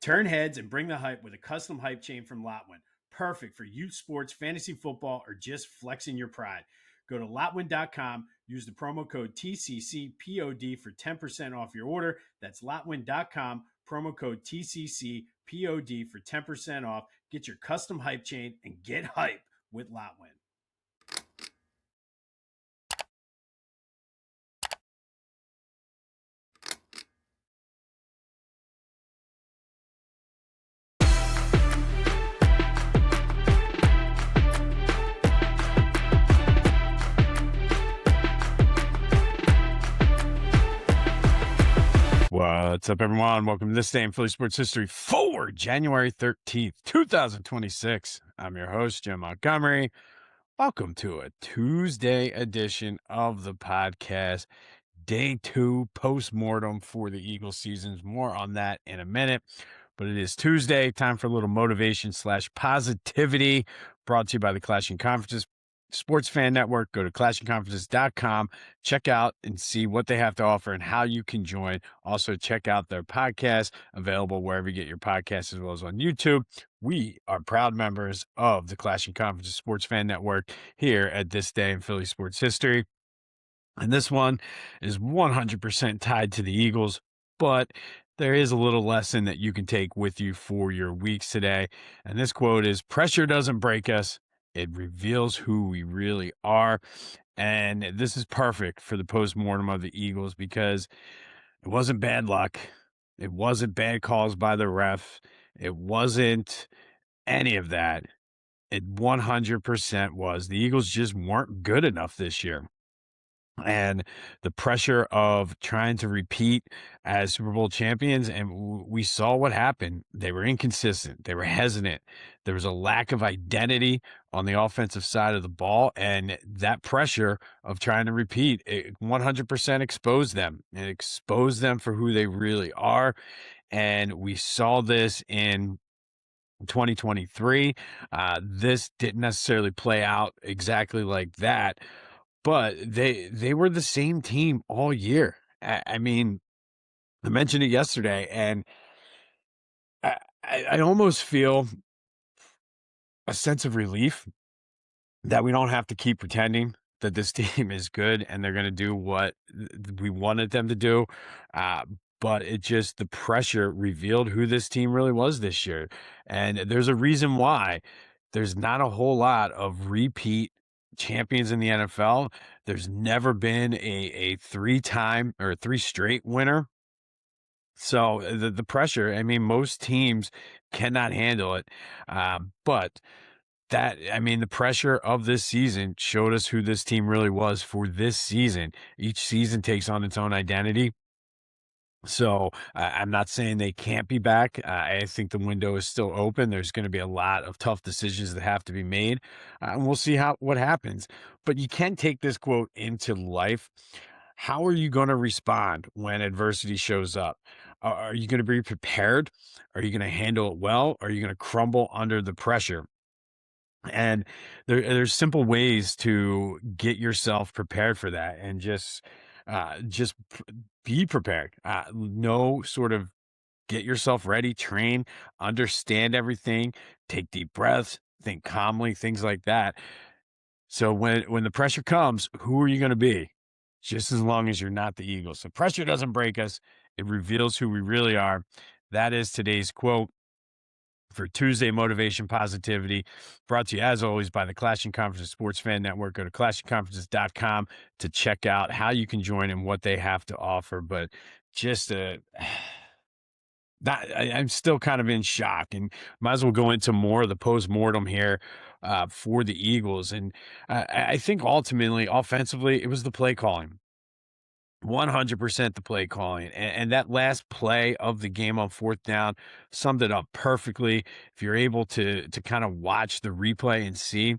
Turn heads and bring the hype with a custom hype chain from Lotwin. Perfect for youth sports, fantasy football, or just flexing your pride. Go to Lotwin.com, use the promo code TCCPOD for 10% off your order. That's Lotwin.com, promo code TCCPOD for 10% off. Get your custom hype chain and get hype with Lotwin. What's up, everyone? Welcome to this day in Philly sports history for January 13th, 2026. I'm your host, Jim Montgomery. Welcome to a Tuesday edition of the podcast, day 2 postmortem for the Eagles seasons. More on that in a minute, but it is Tuesday, time for a little motivation / positivity, brought to you by the Clashing Conferences Sports Fan Network. Go to clashingconferences.com, check out and see what they have to offer and how you can join. Also, check out their podcast, available wherever you get your podcasts, as well as on YouTube. We are proud members of the Clashing Conferences Sports Fan Network here at This Day in Philly Sports History. And this one is 100% tied to the Eagles, but there is a little lesson that you can take with you for your weeks today. And this quote is, "Pressure doesn't break us. It reveals who we really are." And this is perfect for the postmortem of the Eagles because it wasn't bad luck. It wasn't bad calls by the ref. It wasn't any of that. It 100% was the Eagles just weren't good enough this year. And the pressure of trying to repeat as Super Bowl champions, and we saw what happened. They were inconsistent. They were hesitant. There was a lack of identity on the offensive side of the ball, and that pressure of trying to repeat, it 100% exposed them. It exposed them for who they really are, and we saw this in 2023. This didn't necessarily play out exactly like that, but they were the same team all year. I mean, I mentioned it yesterday, and I almost feel a sense of relief that we don't have to keep pretending that this team is good and they're going to do what we wanted them to do. Uh, but it just, the pressure revealed who this team really was this year. And there's a reason why there's not a whole lot of repeat champions in the NFL. There's never been a 3-time or 3 straight winner. So the pressure, I mean, most teams cannot handle it. But the pressure of this season showed us who this team really was for this season. Each season takes on its own identity. So I'm not saying they can't be back. I think the window is still open. There's going to be a lot of tough decisions that have to be made, and we'll see what happens. But you can take this quote into life. How are you going to respond when adversity shows up? Are you going to be prepared? Are you going to handle it well? Or are you going to crumble under the pressure? And there's simple ways to get yourself prepared for that, and be prepared. Know sort of get yourself ready, train, understand everything, take deep breaths, think calmly, things like that. So when the pressure comes, who are you going to be? Just as long as you're not the Eagles. So pressure doesn't break us. It reveals who we really are. That is today's quote for Tuesday Motivation Positivity, brought to you as always by the Clashing Conferences Sports Fan Network. Go to clashingconferences.com to check out how you can join and what they have to offer. But just I'm still kind of in shock, and might as well go into more of the postmortem here for the Eagles. And I think ultimately, offensively, it was the play calling. 100% the play calling. And that last play of the game on 4th down summed it up perfectly. If you're able to kind of watch the replay and see,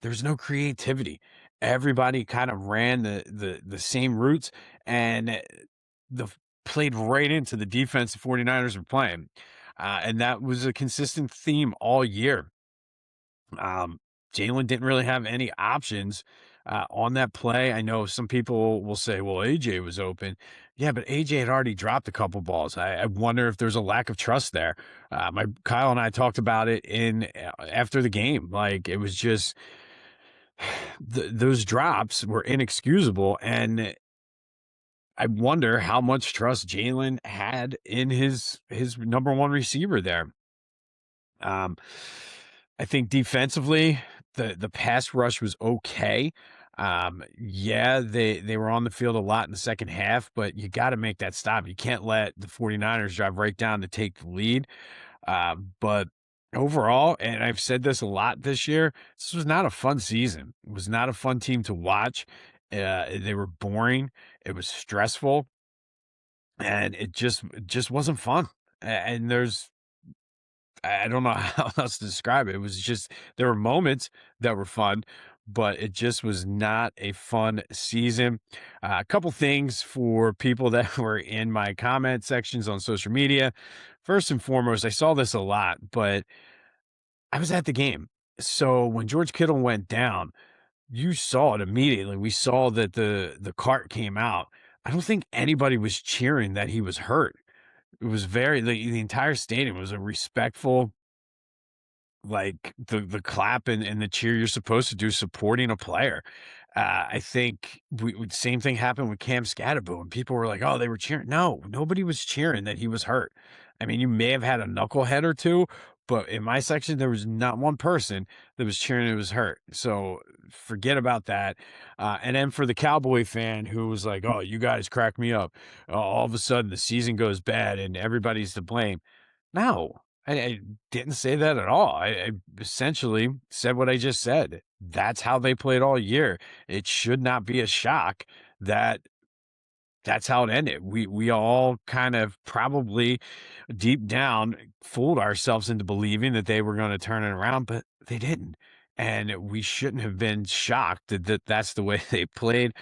there's no creativity. Everybody kind of ran the same routes, and the played right into the defense the 49ers were playing. And that was a consistent theme all year. Jalen didn't really have any options on that play. I know some people will say, well, AJ was open. Yeah, but AJ had already dropped a couple balls. I wonder if there's a lack of trust there. My Kyle and I talked about it in after the game. Like it was just those drops were inexcusable, and I wonder how much trust Jalen had in his number one receiver there. Um, I think defensively, the pass rush was okay. Yeah, they were on the field a lot in the second half, but you got to make that stop. You can't let the 49ers drive right down to take the lead. But overall, and I've said this a lot this year, this was not a fun season. It was not a fun team to watch. They were boring. It was stressful, and it just wasn't fun. And there's I don't know how else to describe it. It was just there were moments that were fun, but it just was not a fun season. A couple things for people that were in my comment sections on social media. First and foremost, I saw this a lot, but I was at the game. So when George Kittle went down, you saw it immediately. We saw that the cart came out. I don't think anybody was cheering that he was hurt. It was the entire stadium was a respectful, like the clap and the cheer you're supposed to do supporting a player. I think same thing happened with Cam Scatterbo, and people were like, "Oh, they were cheering." No, nobody was cheering that he was hurt. I mean, you may have had a knucklehead or two, but in my section, there was not one person that was cheering he was hurt. So forget about that. And then for the Cowboy fan who was like, "Oh, you guys crack me up," all of a sudden the season goes bad and everybody's to blame. No, I didn't say that at all. I essentially said what I just said. That's how they played all year. It should not be a shock that that's how it ended. We all kind of probably deep down fooled ourselves into believing that they were going to turn it around, but they didn't. And we shouldn't have been shocked that that's the way they played.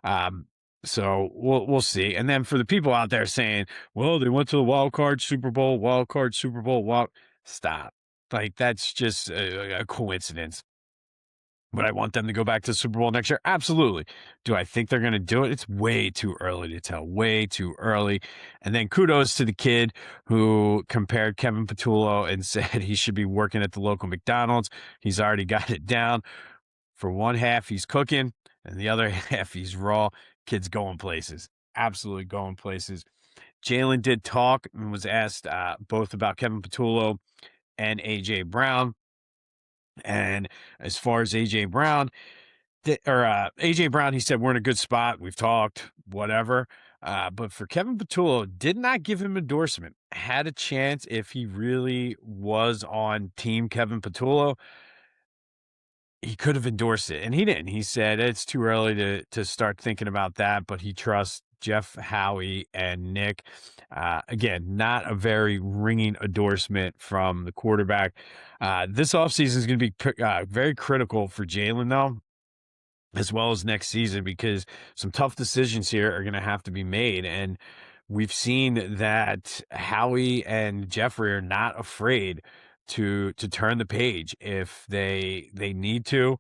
Um, so we'll see. And then for the people out there saying, "Well, they went to the wild card Super Bowl." Well, stop. Like that's just a coincidence. Would I want them to go back to the Super Bowl next year? Absolutely. Do I think they're going to do it? It's way too early to tell. Way too early. And then kudos to the kid who compared Kevin Patullo and said he should be working at the local McDonald's. He's already got it down. For one half, he's cooking, and the other half, he's raw. Kid's going places. Absolutely going places. Jalen did talk and was asked both about Kevin Patullo and AJ Brown. And as far as AJ Brown, AJ Brown, he said, we're in a good spot. We've talked, whatever. But for Kevin Patullo, did not give him endorsement. Had a chance if he really was on team Kevin Patullo. He could have endorsed it, and he didn't. He said it's too early to start thinking about that, but he trusts Jeff, Howie, and Nick. Again, not a very ringing endorsement from the quarterback. This offseason is going to be very critical for Jalen, though, as well as next season, because some tough decisions here are going to have to be made. And we've seen that Howie and Jeffrey are not afraid to turn the page if they need to.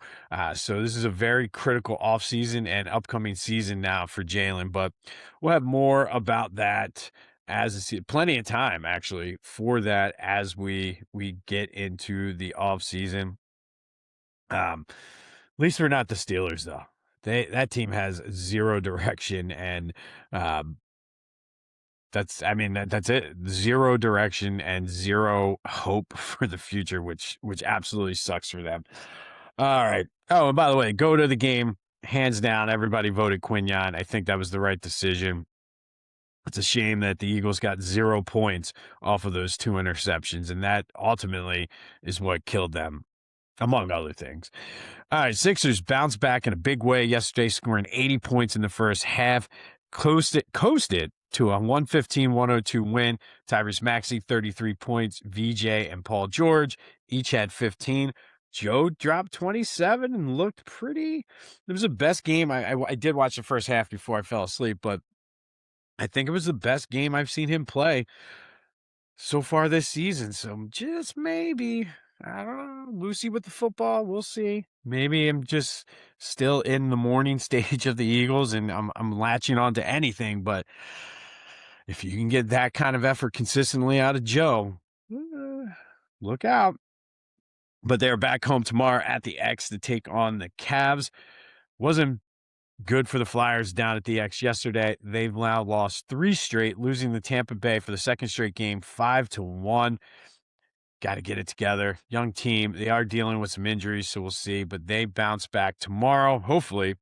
So this is a very critical offseason and upcoming season now for Jalen. But we'll have more about that plenty of time actually for that as we get into the offseason. At least we're not the Steelers, though. That team has zero direction, and that's it. Zero direction and zero hope for the future, which absolutely sucks for them. All right. Oh, and by the way, go to the game. Hands down, everybody voted Quinyon. I think that was the right decision. It's a shame that the Eagles got 0 points off of those 2 interceptions, and that ultimately is what killed them, among other things. All right, Sixers bounced back in a big way yesterday, scoring 80 points in the first half. Coasted to a 115-102 win. Tyrese Maxey, 33 points. VJ and Paul George each had 15. Joe dropped 27 and looked pretty. It was the best game. I did watch the first half before I fell asleep, but I think it was the best game I've seen him play so far this season. So just maybe I don't know, Lucy with the football. We'll see. Maybe I'm just still in the morning stage of the Eagles, and I'm latching on to anything. But if you can get that kind of effort consistently out of Joe, look out. But they're back home tomorrow at the X to take on the Cavs. Wasn't good for the Flyers down at the X yesterday. They've now lost 3 straight, losing to Tampa Bay for the second straight game, 5-1. Got to get it together. Young team. They are dealing with some injuries, so we'll see. But they bounce back tomorrow, hopefully,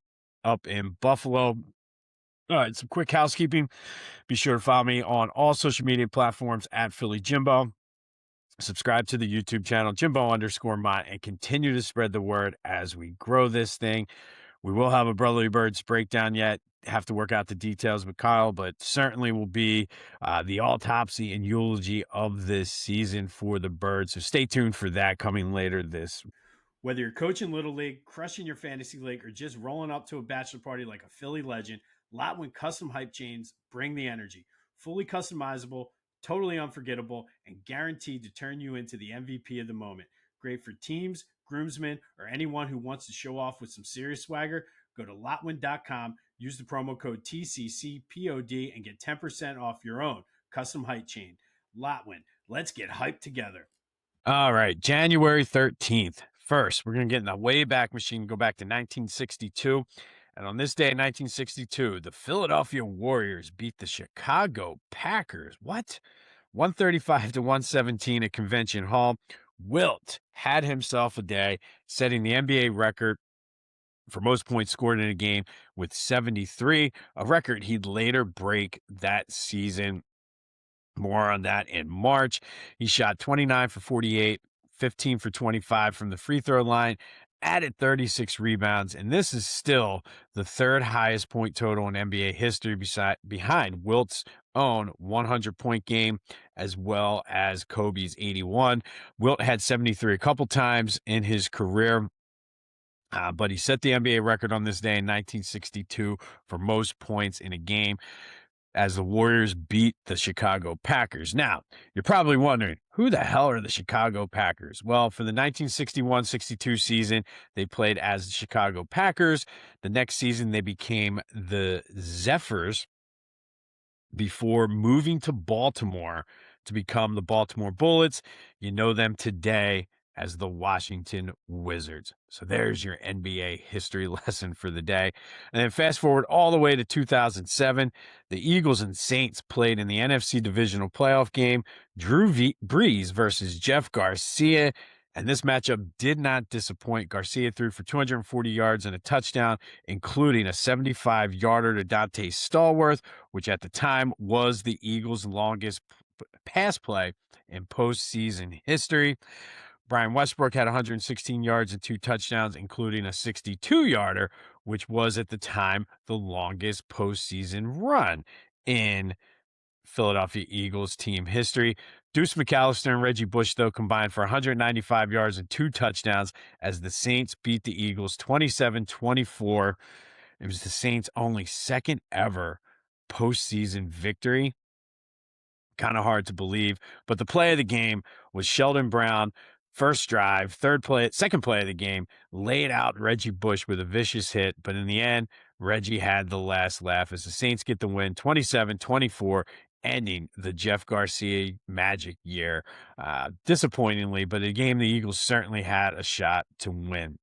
up in Buffalo. All right, some quick housekeeping. Be sure to follow me on all social media platforms at Philly Jimbo. Subscribe to the YouTube channel, Jimbo_Mott, and continue to spread the word as we grow this thing. We will have a Brotherly Birds breakdown yet. Have to work out the details with Kyle, but certainly will be the autopsy and eulogy of this season for the Birds. So stay tuned for that coming later this. Whether you're coaching Little League, crushing your fantasy league, or just rolling up to a bachelor party like a Philly legend, Lotwin Custom Hype Chains bring the energy. Fully customizable, totally unforgettable, and guaranteed to turn you into the MVP of the moment. Great for teams, groomsmen, or anyone who wants to show off with some serious swagger. Go to Lotwin.com, use the promo code TCCPOD, and get 10% off your own custom hype chain. Lotwin, let's get hyped together. All right, January 13th. First, we're going to get in the Wayback Machine, go back to 1962. And on this day in 1962, the Philadelphia Warriors beat the Chicago Packers. What? 135-117 at Convention Hall. Wilt had himself a day, setting the NBA record for most points scored in a game with 73, a record he'd later break that season. More on that in March. He shot 29 for 48, 15 for 25 from the free throw line, added 36 rebounds, and this is still the third highest point total in NBA history behind Wilt's own 100-point game, as well as Kobe's 81. Wilt had 73 a couple times in his career. But he set the NBA record on this day in 1962 for most points in a game as the Warriors beat the Chicago Packers. Now, you're probably wondering, who the hell are the Chicago Packers? Well, for the 1961-62 season, they played as the Chicago Packers. The next season, they became the Zephyrs before moving to Baltimore to become the Baltimore Bullets. You know them today as the Washington Wizards. So there's your NBA history lesson for the day. And then fast forward all the way to 2007, the Eagles and Saints played in the NFC Divisional Playoff game, Brees versus Jeff Garcia. And this matchup did not disappoint. Garcia threw for 240 yards and a touchdown, including a 75-yarder to Dante Stallworth, which at the time was the Eagles' longest pass play in postseason history. Brian Westbrook had 116 yards and 2 touchdowns, including a 62-yarder, which was at the time the longest postseason run in Philadelphia Eagles team history. Deuce McAllister and Reggie Bush, though, combined for 195 yards and 2 touchdowns as the Saints beat the Eagles 27-24. It was the Saints' only second ever postseason victory. Kind of hard to believe, but the play of the game was Sheldon Brown. First drive, second play of the game, laid out Reggie Bush with a vicious hit, but in the end, Reggie had the last laugh as the Saints get the win 27-24, ending the Jeff Garcia magic year. Disappointingly, but a game the Eagles certainly had a shot to win.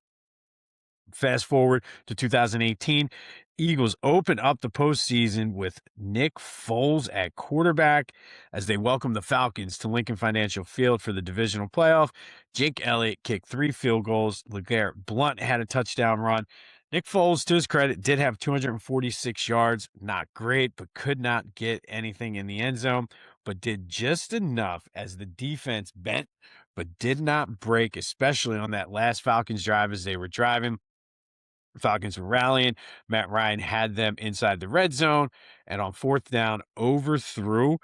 Fast forward to 2018, Eagles open up the postseason with Nick Foles at quarterback as they welcome the Falcons to Lincoln Financial Field for the divisional playoff. Jake Elliott kicked 3 field goals. LeGarrette Blount had a touchdown run. Nick Foles, to his credit, did have 246 yards. Not great, but could not get anything in the end zone, but did just enough as the defense bent, but did not break, especially on that last Falcons drive as they were driving. Falcons were rallying. Matt Ryan had them inside the red zone, and on fourth down, overthrew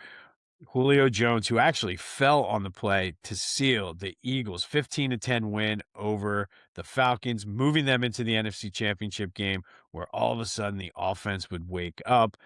Julio Jones, who actually fell on the play to seal the Eagles' 15-10 win over the Falcons, moving them into the NFC Championship game, where all of a sudden the offense would wake up.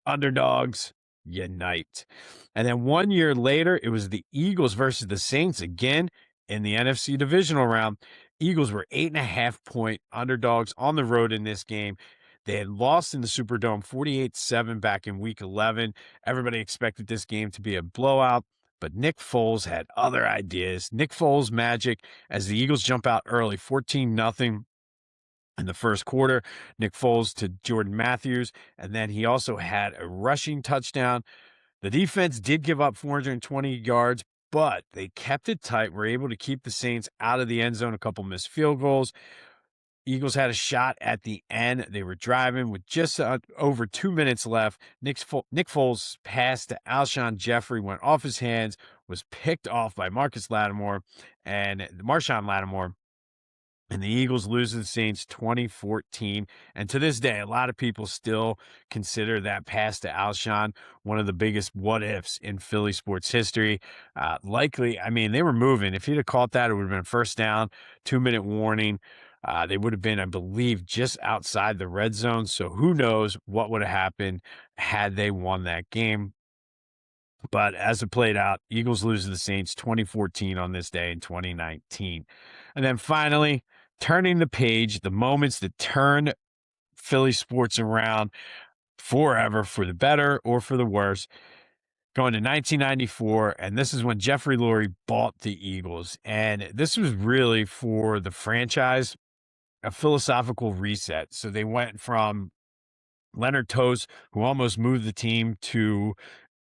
Underdogs unite. And then 1 year later, it was the Eagles versus the Saints again in the NFC divisional round, Eagles were 8.5-point underdogs on the road in this game. They had lost in the Superdome 48-7 back in week 11. Everybody expected this game to be a blowout, but Nick Foles had other ideas. Nick Foles magic as the Eagles jump out early, 14-0 in the first quarter. Nick Foles to Jordan Matthews, and then he also had a rushing touchdown. The defense did give up 420 yards, but they kept it tight, were able to keep the Saints out of the end zone, a couple missed field goals. Eagles had a shot at the end. They were driving with just over 2 minutes left. Nick Foles' pass to Alshon Jeffrey went off his hands, was picked off by Marshawn Lattimore, and the Eagles lose to the Saints 2014. And to this day, a lot of people still consider that pass to Alshon one of the biggest what-ifs in Philly sports history. Likely, I mean, they were moving. If he'd have caught that, it would have been a first down, 2-minute warning. They would have been, I believe, just outside the red zone. So who knows what would have happened had they won that game. But as it played out, Eagles lose to the Saints 2014 on this day in 2019. And then finally, turning the page, the moments that turn Philly sports around forever, for the better or for the worse. Going to 1994, and this is when Jeffrey Lurie bought the Eagles. And this was really for the franchise a philosophical reset. So they went from Leonard Tost, who almost moved the team to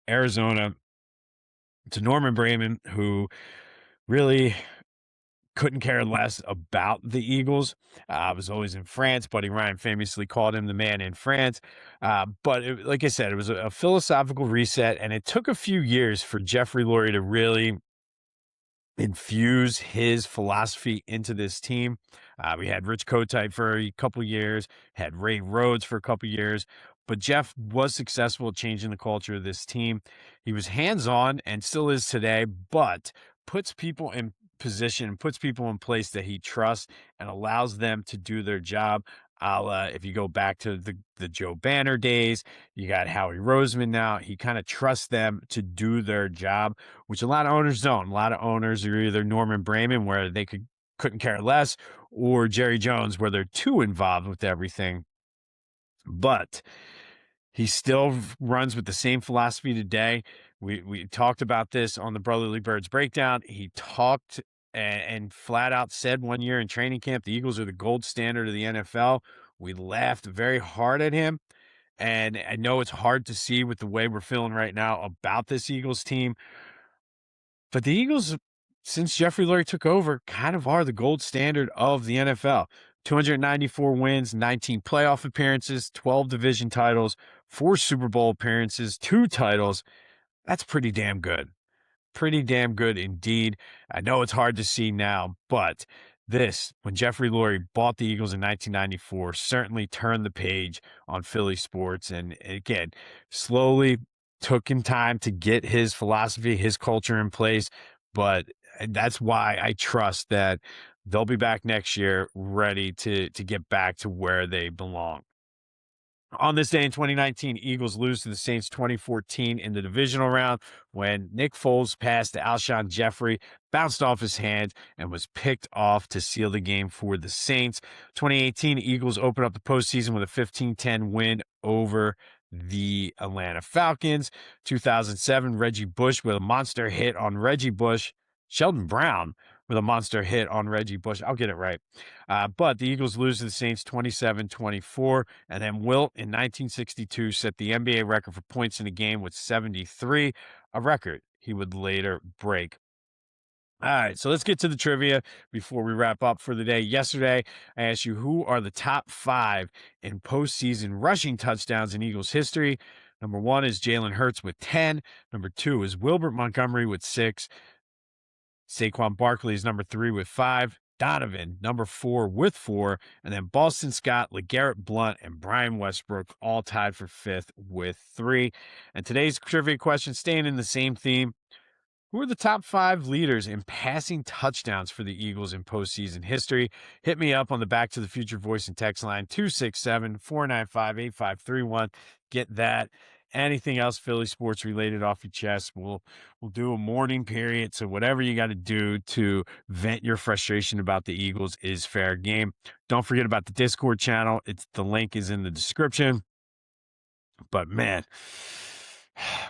Arizona, to Norman Brayman, who really couldn't care less about the Eagles. Was always in France. Buddy Ryan famously called him the man in France. But like I said, it was a philosophical reset, and it took a few years for Jeffrey Lurie to really infuse his philosophy into this team. We had Rich Kotite for a couple years, had Ray Rhodes for a couple years, but Jeff was successful at changing the culture of this team. He was hands-on and still is today, but puts people in position, puts people in place that he trusts and allows them to do their job. If you go back to the Joe Banner days, you got Howie Roseman now. He kind of trusts them to do their job, which a lot of owners don't. A lot of owners are either Norman Brayman, where they couldn't care less, or Jerry Jones, where they're too involved with everything. But he still runs with the same philosophy today. We talked about this on the Brotherly Birds breakdown. He talked and flat out said one year in training camp, the Eagles are the gold standard of the NFL. We laughed very hard at him. And I know it's hard to see with the way we're feeling right now about this Eagles team. But the Eagles, since Jeffrey Lurie took over, kind of are the gold standard of the NFL. 294 wins, 19 playoff appearances, 12 division titles, 4 Super Bowl appearances, 2 titles. That's pretty damn good. Pretty damn good indeed. I know it's hard to see now, but this, when Jeffrey Lurie bought the Eagles in 1994, certainly turned the page on Philly sports. And again, slowly took him time to get his philosophy, his culture in place. But that's why I trust that they'll be back next year ready to get back to where they belong. On this day in 2019, Eagles lose to the Saints 2014 in the divisional round when Nick Foles' pass to Alshon Jeffrey bounced off his hand and was picked off to seal the game for the Saints. 2018, Eagles open up the postseason with a 15-10 win over the Atlanta Falcons. 2007, Reggie Bush with a monster hit on Reggie Bush. Sheldon Brown with a monster hit on Reggie Bush. I'll get it right. But the Eagles lose to the Saints 27-24. And then Wilt in 1962 set the NBA record for points in a game with 73, a record he would later break. All right, so let's get to the trivia before we wrap up for the day. Yesterday, I asked you who are the top 5 in postseason rushing touchdowns in Eagles history. Number 1 is Jalen Hurts with 10. Number 2 is Wilbert Montgomery with 6. Saquon Barkley is number 3 with 5. Donovan, number 4 with 4. And then Boston Scott, LeGarrette Blount, and Brian Westbrook all tied for 5th with 3. And today's trivia question, staying in the same theme. Who are the top 5 leaders in passing touchdowns for the Eagles in postseason history? Hit me up on the Back to the Future voice and text line 267-495-8531. Get that anything else Philly sports related off your chest, we'll do a mourning period. So whatever you got to do to vent your frustration about the Eagles is fair game. Don't forget about the Discord channel. The link is in the description. But man,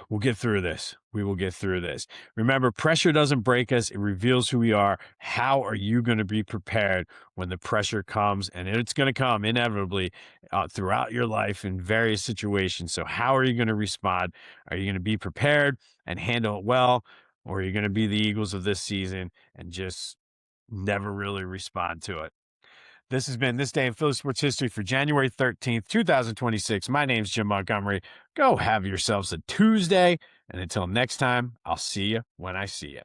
we'll get through this. We will get through this. Remember, pressure doesn't break us. It reveals who we are. How are you going to be prepared when the pressure comes? And it's going to come inevitably throughout your life in various situations. So how are you going to respond? Are you going to be prepared and handle it well? Or are you going to be the Eagles of this season and just never really respond to it? This has been This Day in Philly Sports History for January 13th, 2026. My name's Jim Montgomery. Go have yourselves a Tuesday. And until next time, I'll see you when I see you.